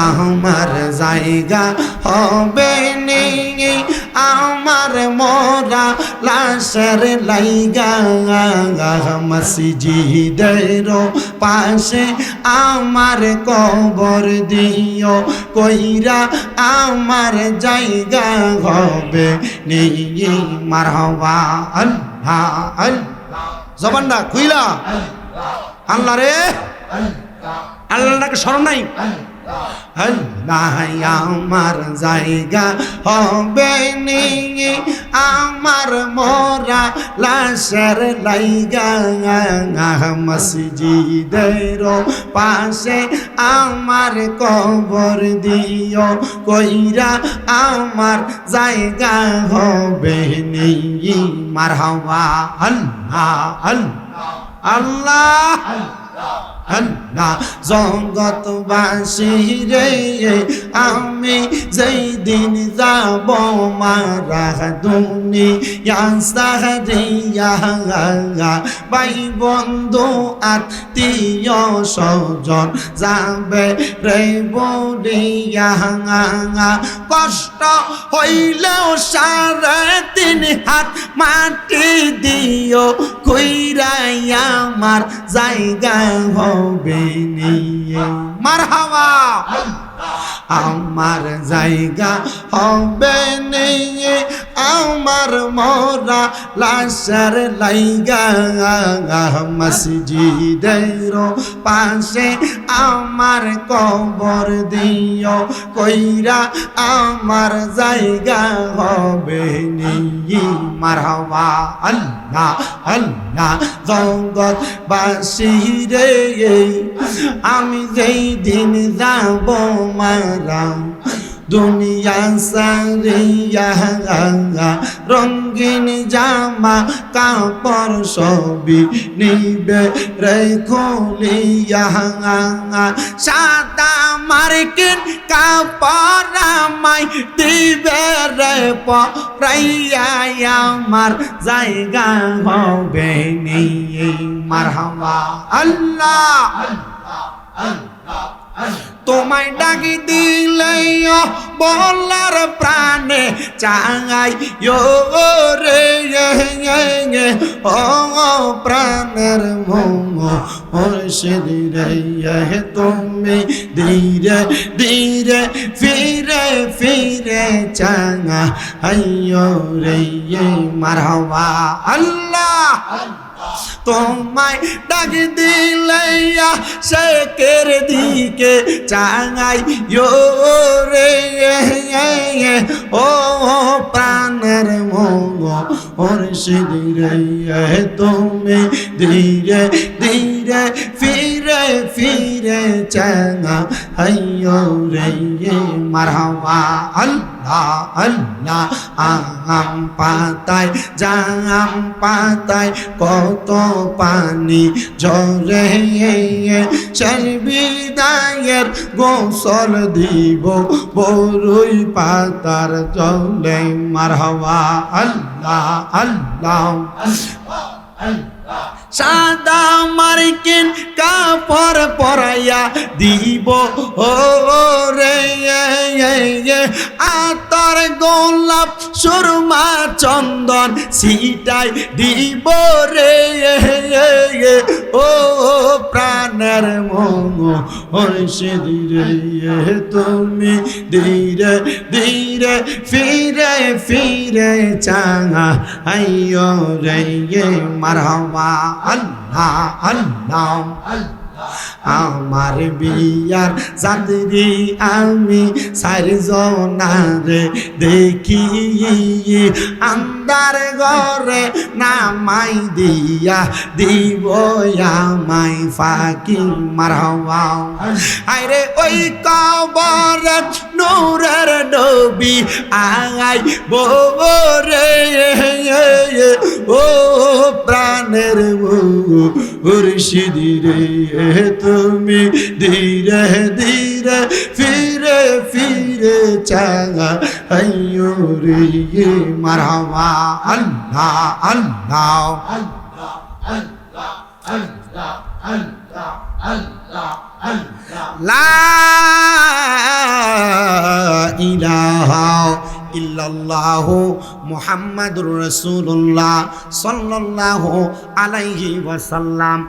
আমার জায়গা হবে নেই আমার মোরা লাশের লাইগা মসজিদের পাশে আমার কবর দিও কইরা আমার জায়গা হবে নেই মারহাবা আল্লাহ আল্লাহ জবানটা খুইলা আল্লাহ রে আল্লাহকে স্মরণ নাই আল্লাহ আমার জায়গা হবে নেই আমার মোরা লাশের লাইগা মসজিদের পাশে আমার কবর দিও কইরা আমার জায়গা হবে নেই মারহাবা আল্লাহ আল্লাহ আল্লাহ জগৎবাসী রে আমি যেই দিন যাব মারা দুনিয়া সাহারিয়া ভাই বন্ধু আত্মীয় স্বজন যাবে রে বলিয়া কষ্ট হইলেও 3.5 হাত মাটি দিও কইরাই আমার জায়গা হবে নিয়ে মারহাবা আমার জায়গা হবে নিয়ে আমার মোরা লাশের লাইগা মসজিদের পাশে আমার কবর দিও কইরা আমার জায়গা হবে নিয়ে মারহাবা আল্লাহ আল্লাহ জগৎবাসী রে আমি যেই দিন যাব মারা দুনিয়া সারিয়া রঙিন জামা কাপড় সবই নিবে রে খুলিয়া সাদা মার্কিন কাপড় আমায় দিবে রে পরাইয়া আমার জায়গা হবে নিয়ে মারহাবা আল্লাহ তোমায় ডাকি দিলে বলার প্রাণে চাঙাই রে ও প্রাণের মুর্শিদ রে তুমি ধীরে ধীরে ফিরে ফিরে চাঙা আইয়ো রে মারহাবা আল্লাহ তোমায় ডাক দিলে শেখের দিকে চাঙাই রে ও প্রাণের মুর্শিদ রে তুমি ধীরে ধীরে ফিরে ফিরে চাঙা আইয়ো রে মারহাবা আল্লাহ আল্লাহ আম পাতায় জাম পাতায় কত পানি ঝরে বিদায়ের গোসল দিব বরুই পাতার জলে মারহাবা আল্লাহ আল্লাহ সাদা মার্কিন কাপড় পরাইয়া দিব ও রে আতর গোলাপ সুরমা চন্দন সিটাই দিব রে ও প্রাণের মুর্শিদ রে তুমি ধীরে ধীরে ফিরে ফিরে চাঙা আইয়ো রে মারহাবা আল্লাহ আল্লাহ আমার বিয়ার চাঁদরি আমি 4 জনারে দেখি আন্দার ঘরে নামাই দিয়া দিব আমায় ফাঁকি মারহাবা আরে ওই কবরে নূরের নবী আই বোরে ও প্রাণের মুর্শিদ রে তুমি ধীরে ধীরে ফিরে ফিরে চাঙা আইয়ো রে মারহাবা আল্লাহ আল্লাহ আল্লাহ আল্লাহ আল্লাহ আল্লাহ আল্লাহ লা ইলাহা ইল্লাল্লাহু মুহাম্মাদুর রাসূলুল্লাহ সাল্লাল্লাহু আলাইহি ওয়াসাল্লাম।